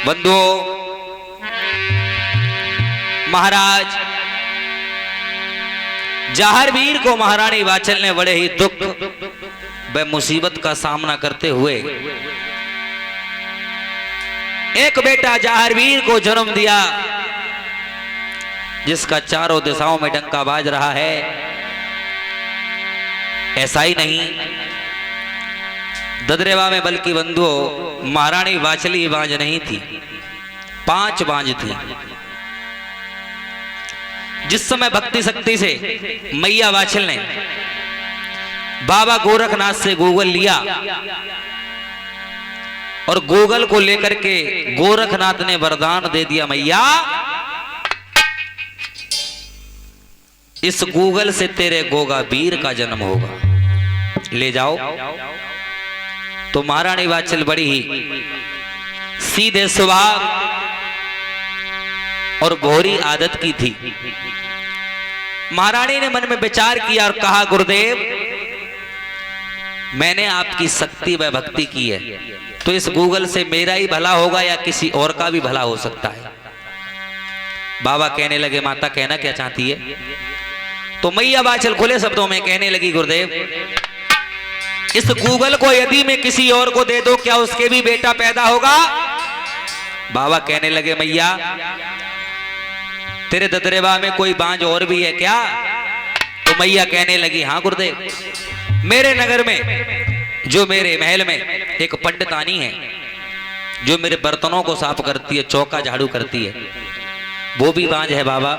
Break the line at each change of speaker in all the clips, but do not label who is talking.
बंधुओं, महाराज जाहरवीर को महारानी वाचल ने बड़े ही दुख व मुसीबत का सामना करते हुए एक बेटा जाहरवीर को जन्म दिया, जिसका चारों दिशाओं में डंका बाज रहा है। ऐसा ही नहीं, ददरेवा में बल्कि बंधुओं महारानी वाचली बांझ नहीं थी, 5 बांझ थी। जिस समय भक्ति शक्ति से मैया वाचल ने बाबा गोरखनाथ से गूगल लिया और गूगल को लेकर के गोरखनाथ ने वरदान दे दिया, मैया इस गूगल से तेरे गोगा वीर का जन्म होगा, ले जाओ। तो महारानी वाचल बड़ी ही सीधे स्वभाव और भोरी आदत की थी। महारानी ने मन में विचार किया और कहा, गुरुदेव मैंने आपकी शक्ति व भक्ति की है, तो इस गूगल से मेरा ही भला होगा या किसी और का भी भला हो सकता है। बाबा कहने लगे, माता कहना क्या चाहती है? तो मैया वाचल खुले शब्दों में कहने लगी, गुरुदेव इस गूगल को यदि मैं किसी और को दे दो, क्या उसके भी बेटा पैदा होगा? बाबा कहने लगे, मैया तेरे ददरेवा में कोई बांझ और भी है क्या? तो मैया कहने लगी, हाँ गुरुदेव, मेरे नगर में जो मेरे महल में एक पंडितानी है जो मेरे बर्तनों को साफ करती है, चौका झाड़ू करती है, वो भी बांझ है बाबा।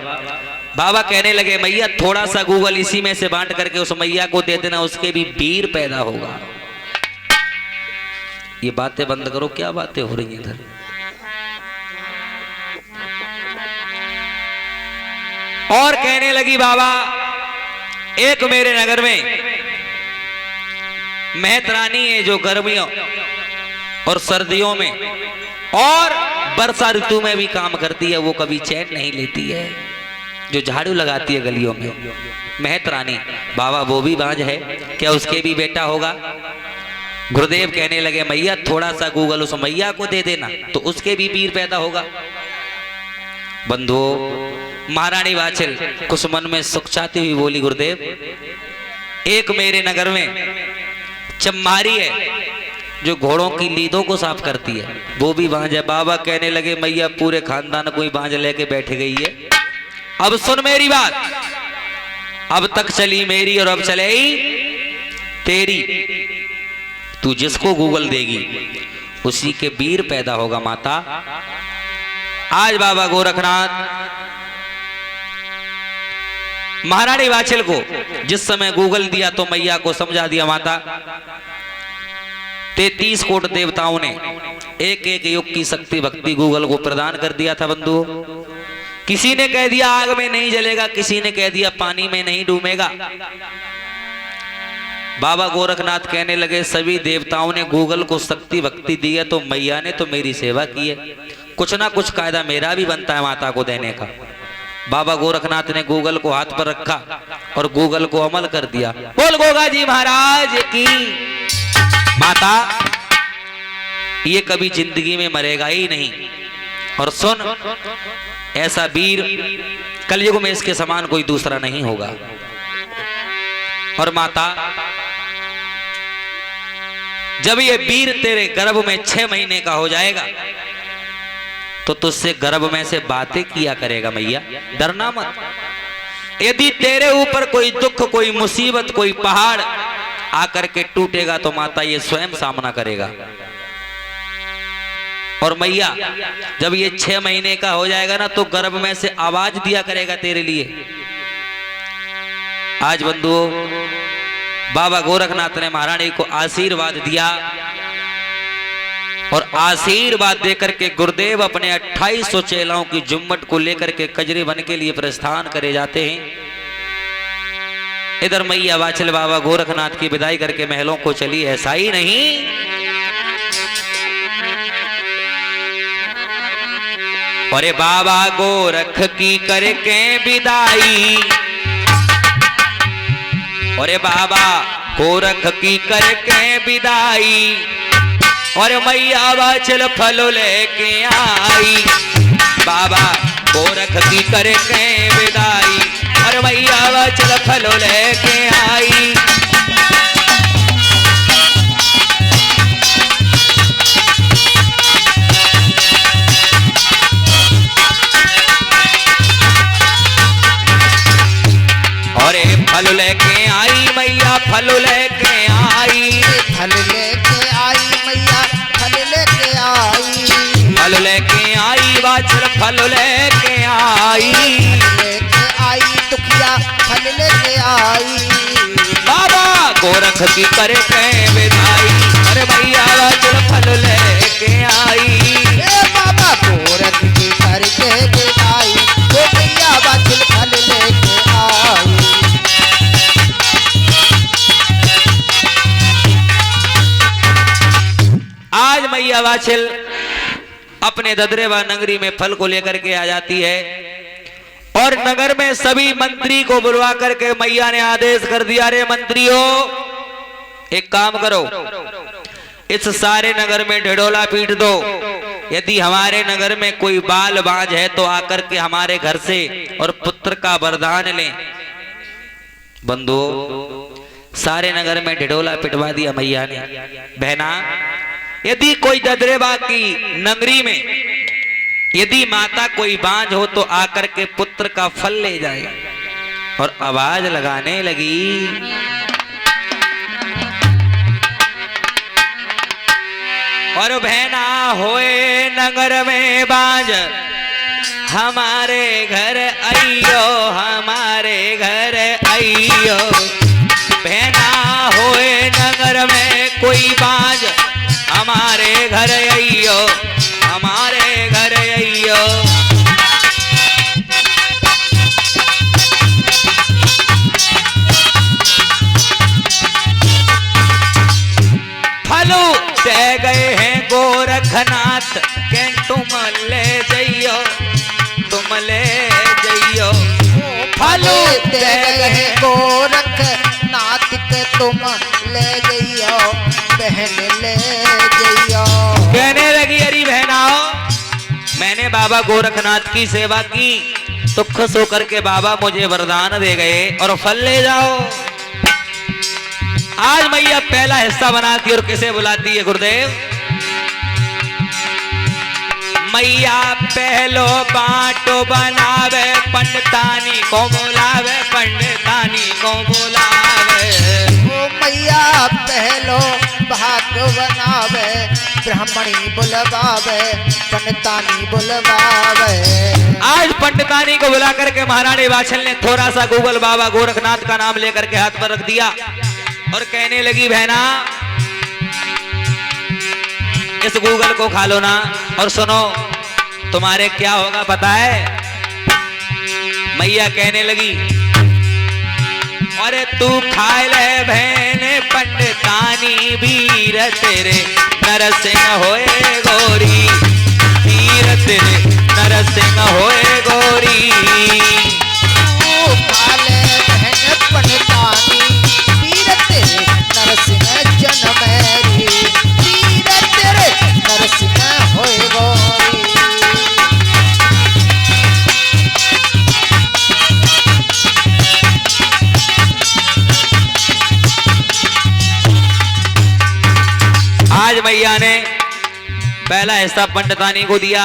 बाबा कहने लगे, मैया थोड़ा सा गूगल इसी में से बांट करके उस मैया को दे देना, उसके भी वीर पैदा होगा। ये बातें बंद करो, क्या बातें हो रही हैं इधर? और कहने लगी, बाबा एक मेरे नगर में महतरानी है जो गर्मियों और सर्दियों में और वर्षा ऋतु में भी काम करती है, वो कभी चैन नहीं लेती है, जो झाड़ू लगाती है गलियों में, महतरानी। बाबा वो भी बांझ है, क्या उसके भी बेटा होगा? गुरुदेव कहने लगे, मैया थोड़ा सा गूगल उस मैया को दे देना, तो उसके भी वीर पैदा होगा। बंधुओं, महारानी वाचल कुछ मन में सुख चाहती हुई बोली, गुरुदेव एक मेरे नगर में चम्मारी है जो घोड़ों की लीदों को साफ करती है, वो भी बांझ है। बाबा कहने लगे, मैया पूरे खानदान को ही बांझ लेके बैठ गई है। अब सुन मेरी बात, अब तक चली मेरी और अब चले तेरी। तू जिसको गूगल देगी उसी के वीर पैदा होगा माता। आज बाबा गोरखनाथ महारानी वाचल को जिस समय गूगल दिया तो मैया को समझा दिया, माता 33 कोट देवताओं ने एक एक युग की शक्ति भक्ति गूगल को प्रदान कर दिया था। बंधु, किसी ने कह दिया आग में नहीं जलेगा, किसी ने कह दिया पानी में नहीं डूबेगा। बाबा गोरखनाथ कहने लगे, सभी देवताओं ने गूगल को शक्ति भक्ति दी है, तो मैया ने तो मेरी सेवा की है, कुछ ना कुछ कायदा मेरा भी बनता है माता को देने का। बाबा गोरखनाथ ने गूगल को हाथ पर रखा और गूगल को अमल कर दिया। बोल गोगा जी महाराज की। माता ये कभी जिंदगी में मरेगा ही नहीं। और सुन, ऐसा वीर कलयुग में इसके समान कोई दूसरा नहीं होगा। और माता जब ये वीर तेरे गर्भ में 6 महीने का हो जाएगा तो तुझसे गर्भ में से बातें किया करेगा। मैया डरना मत। यदि तेरे ऊपर कोई दुख, कोई मुसीबत, कोई पहाड़ आकर के टूटेगा तो माता ये स्वयं सामना करेगा। और मैया जब ये 6 महीने का हो जाएगा ना तो गर्भ में से आवाज दिया करेगा तेरे लिए। आज बंधुओं, बाबा गोरखनाथ ने महारानी को आशीर्वाद दिया और आशीर्वाद देकर के गुरुदेव अपने 2800 चेलाओं की जुम्मट को लेकर के कजरी बन के लिए प्रस्थान करे जाते हैं। इधर मैया वाचल बाबा गोरखनाथ की विदाई करके महलों को चली। ऐसा ही नहीं, अरे बाबा गोरख की करके विदाई, अरे बाबा गोरख की करके विदाई, और मैया वाचल फल लेके आई, बाबा गोरख की करके विदाई, और मैया वाचल फल लेके आई। अरे फल लेके आई मैया, फल लेके आई,
फल लेके आई मैया, फल लेके आई,
फल लेके आई वाचल फल लेके आई,
लेके आई दुखिया फल लेके आई,
बाबा गोरख की करके विदाई, अरे मैया वाचल फल लेके आई।
ए बाबा गोरख की करके विदाई, ओ मैया वाचल फल लेके आई।
आज मैया वाचल अपने ददरेवा नगरी में फल को लेकर के आ जाती है, और नगर में सभी मंत्री को बुलवा करके मैया ने आदेश कर दिया, रे मंत्रियों एक काम करो, इस सारे नगर में ढिढोला पीट दो, यदि हमारे नगर में कोई बाल बाज है तो आकर के हमारे घर से और पुत्र का वरदान लें। बंधुओं सारे नगर में ढिढोला पिटवा दिया मैया ने। बहना यदि कोई ददरेबा की नगरी में यदि माता कोई बांझ हो तो आकर के पुत्र का फल ले जाए, और आवाज लगाने लगी, और बहना होए नगर में बांझ हमारे घर आइयो, हमारे घर आइयो, बहना होए नगर में कोई बांझ हमारे घर आइयो, हमारे घर आइयो। फलू दे गए हैं गोरखनाथ के तुम ले जाइयो, तुम ले जाइयो, फलू
दे गए गोरखनाथ के तुम ले जाइयो, बहन ले जाइयो।
कहने लगी अरे बहनाओ मैंने बाबा गोरखनाथ की सेवा की तो खुश होकर के बाबा मुझे वरदान दे गए और फल ले जाओ। आज मैया पहला हिस्सा बनाती और किसे बुलाती है गुरुदेव? मैया पहलो बाटो बनावे, पंडितानी को बुलावे, पंडितानी को बुलावे।
ओ मैया पहलो भाग बनावे, ब्राह्मणी बुलवावे, पंडितानी बुलवावे।
आज पंडितानी को बुला करके महारानी वात्सल ने थोड़ा सा गूगल बाबा गोरखनाथ का नाम लेकर के हाथ पर रख दिया और कहने लगी बहना इस गूगल को खा लो ना और सुनो तुम्हारे क्या होगा पता है? मैया कहने लगी अरे तू खा ले बहने पंडितानी वीर तेरे नरसिंह होए गोरी, वीर तेरे नरसिंह होए गोरी।
तू खा ले बहन पंडितानी वीर तेरे नरसिंह जनमेरी, वीर तेरे नरसिंह होए गोरी।
आज मैया ने पहला हिस्सा पंडितानी को दिया,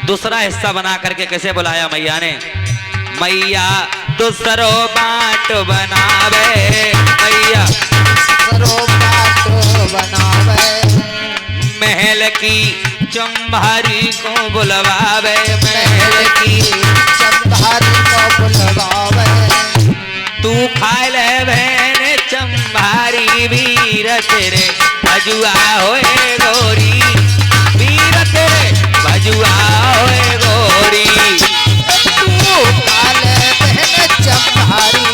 दूसरा हिस्सा बना करके कैसे बुलाया मैया ने? मैया दूसरो बाट बनावे, मैया
दूसरो बाट बनावे,
महल की चंभारी को बुलवावे,
महल की चंभारी को बुलवावे।
तू खा ले बहन चंभारी वीर तेरे भजुआ होए गोरी, वीर तेरे भजुआ होए गोरी।
तू खा ले बहन चंभारी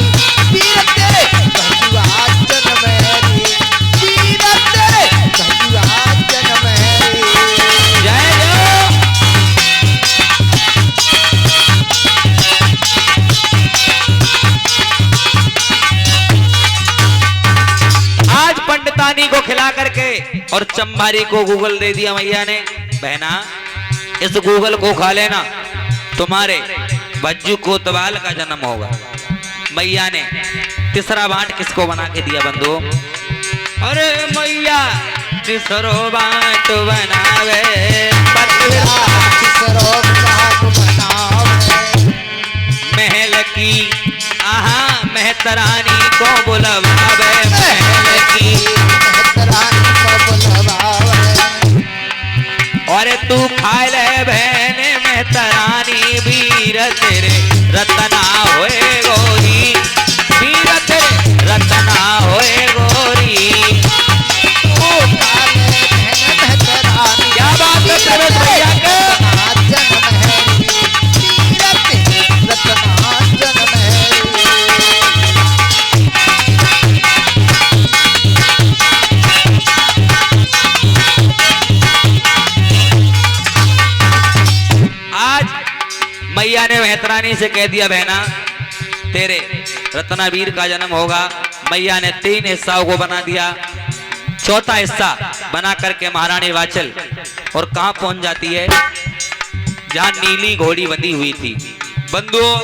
वीर तेरे भजुआ जनमेरी, वीर तेरे भजुआ जनमेरी।
जय जय। आज पंडितानी को खिला करके और चंबारी को गूगल दे दिया मैया ने, बहना इस गूगल को खा लेना, तुम्हारे बज्जू कोतवाल का जन्म होगा। मैया ने तीसरा बांट किसको बना के दिया बंधु? अरे मैया तीसरो बांट बनावे,
तीसरो बांट बनावे,
महल की आहा मेहतरानी को बुलवावे, महल की
मेहतरानी को बुलवावे।
और तू खा ले बहन मेहतरानी, वीर तेरे रतना होए गोरी, वीर तेरे रतना होए गोरी।
तू खा ले बहन मेहतरानी,
क्या बात है तेरे भैया का?
जन्म है वीर तेरे रतना जन्म है।
मैया ने मेहतरानी से कह दिया बहना तेरे रत्नावीर का जन्म होगा। मैया ने 3 हिस्साओं को बना दिया, चौथा हिस्सा बना करके महारानी वाचल और कहां पहुंच जाती है? जहां नीली घोड़ी बंधी हुई थी। बंधुओं,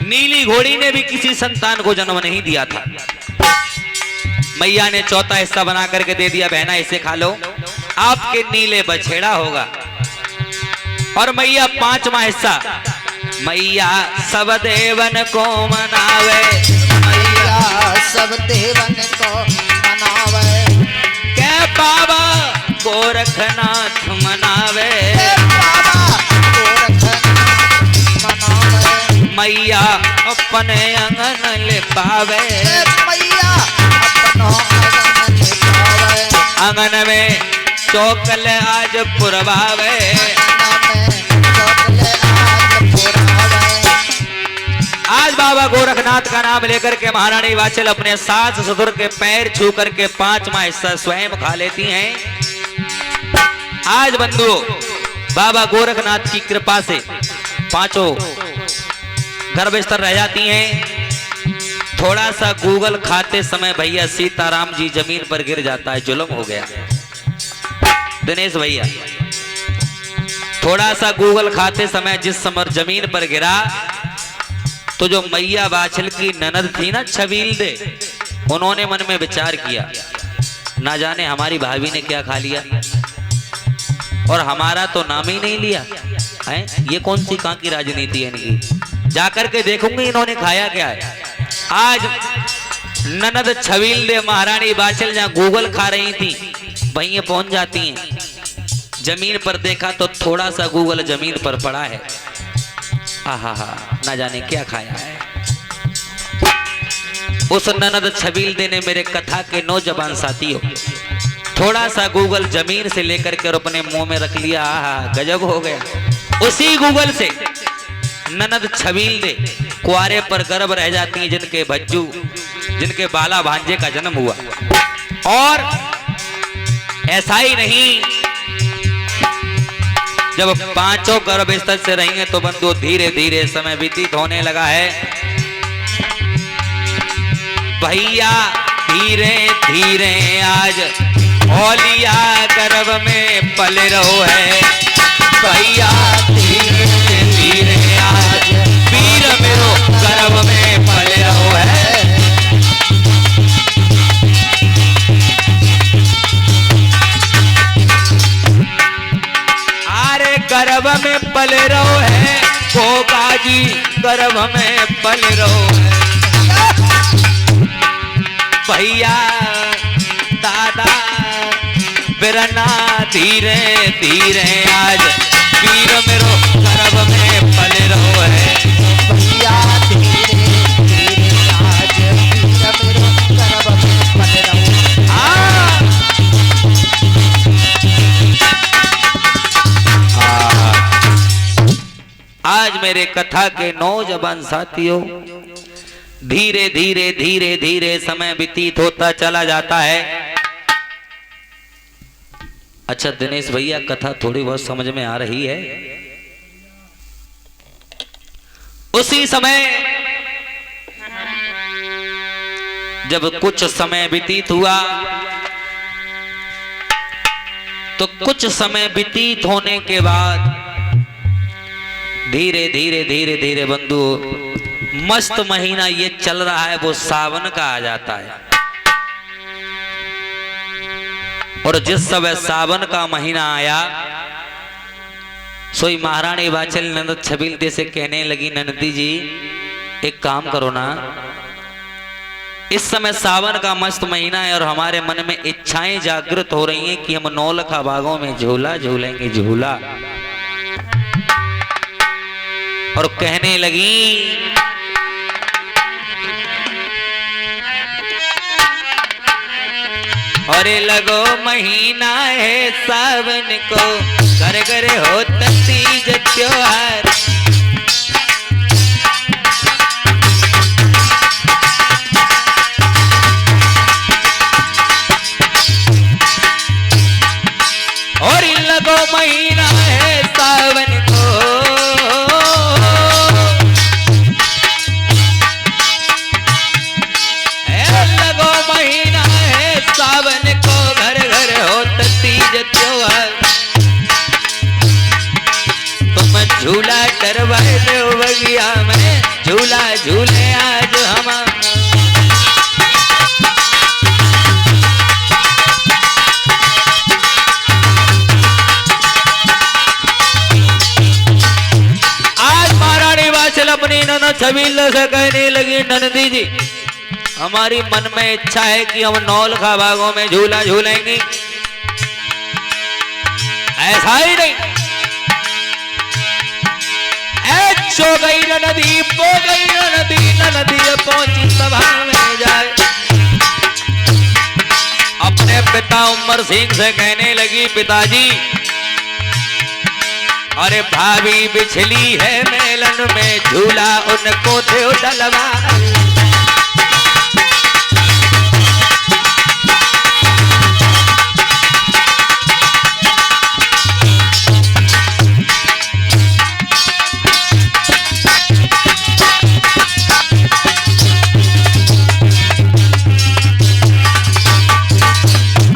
नीली घोड़ी ने भी किसी संतान को जन्म नहीं दिया था। मैया ने चौथा हिस्सा बना करके दे दिया, बहना इसे खा लो, आपके नीले बछेड़ा होगा। और मैया 5वां हिस्सा, मैया सब देवन को मनावे,
मैया सब देवन को मनावे,
के बाबा गोरखनाथ मनावे,
बाबा गोरखनाथ मनावे,
मैया अपने अंगन ले पावे,
मैया अपनो अंगन लिपावे,
अंगन में चौकल आज पुरवावे। आज बाबा गोरखनाथ का नाम लेकर के महारानी वाचल अपने सास ससुर के पैर छू करके 5वां हिस्सा स्वयं खा लेती हैं। आज बंधुओं, बाबा गोरखनाथ की कृपा से 5 गर्भस्तर रह जाती हैं। थोड़ा सा गूगल खाते समय भैया सीताराम जी जमीन पर गिर जाता है, जुल्म हो गया। दिनेश भैया, थोड़ा सा गूगल खाते समय जिस समय जमीन पर गिरा तो जो मैया वाचल की ननद थी ना छबील दे, उन्होंने मन में विचार किया, ना जाने हमारी भाभी ने क्या खा लिया और हमारा तो नाम ही नहीं लिया है। ये कौन सी कहां की राजनीति है इनकी? जाकर के देखूंगी इन्होंने खाया क्या है। आज ननद छबील दे महारानी वाचल जहां गूगल खा रही थी वहीं पहुंच जाती हैं। जमीन पर देखा तो थोड़ा सा गूगल जमीन पर पड़ा है। आहा, ना जाने क्या खाया है। उस ननद छबील दे ने मेरे कथा के नौजवान साथियों थोड़ा सा गूगल जमीन से लेकर के और अपने मुंह में रख लिया। आहा, गजब हो गया। उसी गूगल से ननद छबील दे कुआरे पर गर्भ रह जाती हैं, जिनके भज्जू, जिनके बाला भांजे का जन्म हुआ। और ऐसा ही नहीं, जब 5 गर्भस्तर से रहेंगे तो बंधु धीरे धीरे समय व्यतीत होने लगा है। भैया धीरे धीरे आज औलिया गर्भ में पल रहो है। भैया धीरे धीरे आज वीर मेरो गर्भ में पल रहो है। गर्भ में पल रहो है, गोगा जी गर्भ में पल रहो है। भैया दादा बिरना धीरे धीरे आज वीर मेरो गर्भ में पल रहो है।
भैया धीरे धीरे आज वीर मेरो गर्भ में पल रहो है।
आज मेरे कथा के नौजवान साथियों धीरे धीरे धीरे धीरे समय व्यतीत होता चला जाता है। अच्छा दिनेश भैया, कथा थोड़ी बहुत समझ में आ रही है। उसी समय जब कुछ समय व्यतीत हुआ, तो कुछ समय व्यतीत होने के बाद धीरे धीरे धीरे धीरे बंधु मस्त महीना ये चल रहा है, वो सावन का आ जाता है। और जिस समय सावन का महीना आया, सोई महारानी वाचल नंद छबीलते से कहने लगी, नंदी जी एक काम करो ना, इस समय सावन का मस्त महीना है और हमारे मन में इच्छाएं जागृत हो रही हैं कि हम नौलखा बागों में झूला झूलेंगे झूला। और कहने लगी, अरे लगो महीना है सावन को, घर घर हो तीज त्योहार। और लगो महीना है सावन को, लगो महीना है सावन को, घर घर हो तीज त्योहार। तुम झूला करवाए दो बगिया में, झूला झूले आज हम। अपनी ननद छबील से कहने लगी, नंदी जी हमारी मन में इच्छा है कि हम नौलखा बागों में झूला झूलेंगे। ऐसा ही नहीं, सो गई नदी पो गई नदी पहुंची सभा में जाए। अपने पिता उमर सिंह से कहने लगी, पिताजी अरे भाभी बिछली है मेलन में, झूला उनको थे डलवा।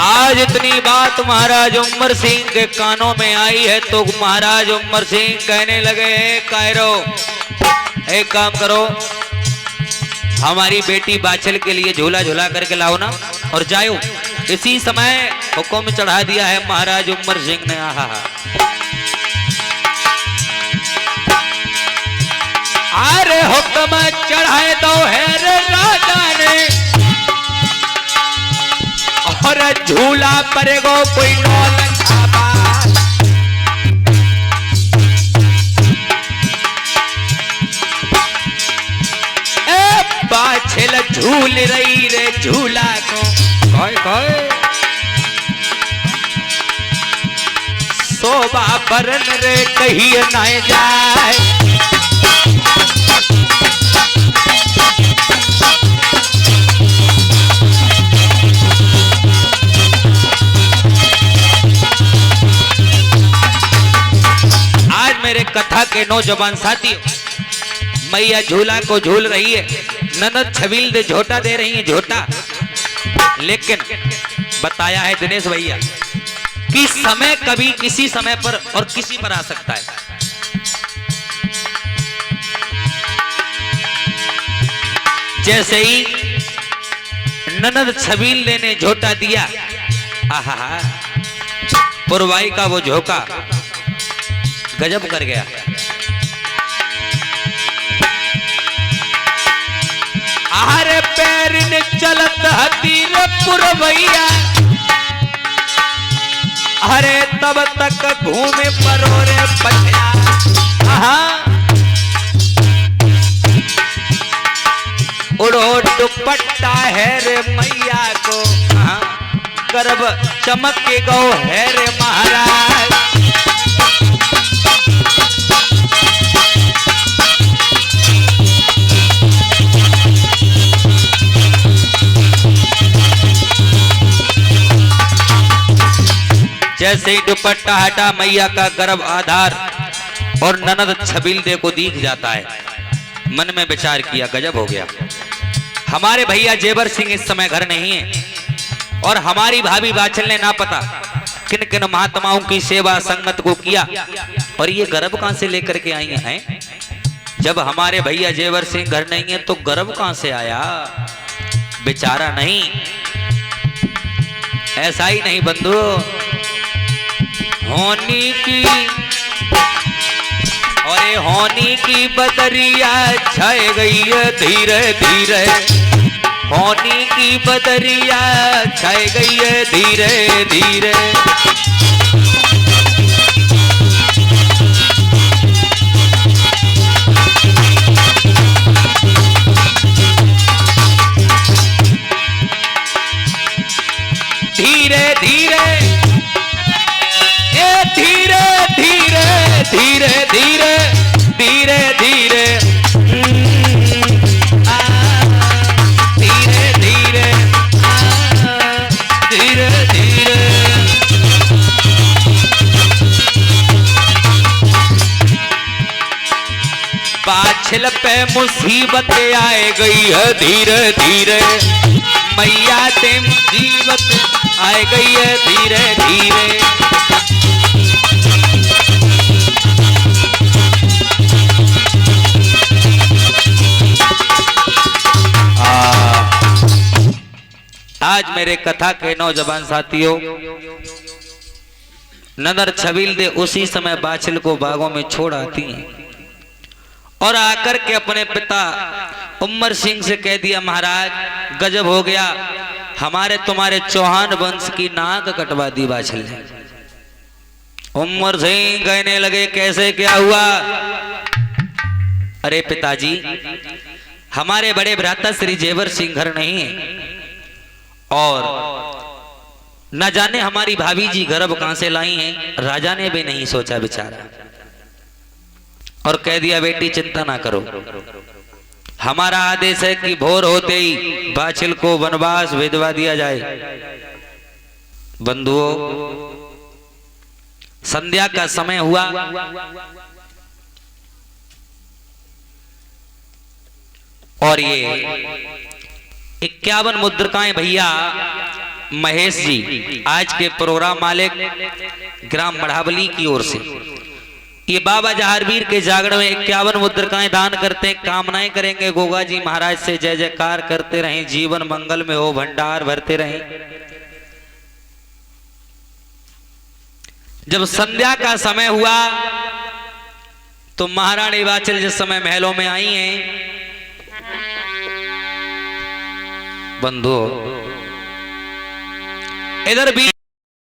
आज इतनी बात महाराज उमर सिंह के कानों में आई है तो महाराज उमर सिंह कहने लगे, कायरो एक काम करो, हमारी बेटी बाछल के लिए झूला झूला करके लाओ ना और जाओ। इसी समय हुक्म चढ़ा दिया है महाराज उमर सिंह ने। आहा अरे हुक्म चढ़ाए दो है रे राजा ने, और झूला परेगो कोई नौलखा बाग। बाछल झूल रही रे झूला को, कोई कोई शोभा बरन रे कहीं न जाए। मेरे कथा के नौजवान साथियों, मैया झूला को झूल रही है, ननद छबील दे झोटा दे रही है झोटा। लेकिन बताया है दिनेश भैया कि समय कभी किसी समय पर और किसी पर आ सकता है। जैसे ही ननद छबील ने झोटा दिया, आहा पुरवाई का वो झोंका गजब कर गया। आरे पैर ने चलत हतीर पुरवैया, अरे तब तक घूमे परोरे पछया। उड़ो दुपट्टा है रे मैया को, गर्भ चमक के गो है रे महाराज। जैसे ही दुपट्टा हटा, मैया का गर्भ आधार और ननद छबीलदे को दिख जाता है। मन में विचार किया, गजब हो गया, हमारे भैया जेवर सिंह इस समय घर नहीं है और हमारी भाभी बाछल ने ना पता किन किन महात्माओं की सेवा संगत को किया, और ये गर्भ कहां से लेकर के आई हैं? जब हमारे भैया जेवर सिंह घर नहीं है तो गर्भ कहां से आया? बेचारा नहीं, ऐसा ही नहीं बंधु, होनी की और होनी की बदरिया छाए गई है धीरे धीरे, होनी की बदरिया छाए गई है धीरे धीरे। धीरे धीरे ए धीरे धीरे धीरे धीरे धीरे धीरे धीरे धीरे धीरे धीरे। बाछल पे मुसीबत आए गई है धीरे धीरे, मैया ते मुसीबत आए गई है धीरे धीरे। आज मेरे कथा के नौजवान साथियों, नदर छबील दे उसी समय बाछल को बागों में छोड़ आती हैं और आकर के अपने पिता उमर सिंह से कह दिया, महाराज गजब हो गया, हमारे तुम्हारे चौहान वंश की नाक कटवा दी बाछल ने। उमर सिंह कहने लगे, कैसे क्या हुआ? अरे पिताजी, हमारे बड़े भ्राता श्री जेवर सिंह घर नहीं है और न जाने हमारी भाभी जी गर्भ कहां से लाई हैं, राजा ने भी नहीं सोचा बेचारा, और कह दिया बेटी चिंता ना करो, हमारा आदेश है कि भोर होते ही बाछिल को वनवास भेजवा दिया जाए। बंधुओं, संध्या का समय हुआ और ये 51 मुद्रिकाएं भैया महेश जी, आज के प्रोग्राम मालिक ग्राम मढ़ावली की ओर से, ये बाबा जहारवीर के जागरण में 51 मुद्रिकाएं दान करते हैं। कामनाएं करेंगे गोगा जी महाराज से, जय जयकार करते रहें, जीवन मंगल में हो, भंडार भरते रहें। जब संध्या का समय हुआ तो महारानी बाछल जिस समय महलों में आई हैं, बंधु इधर भी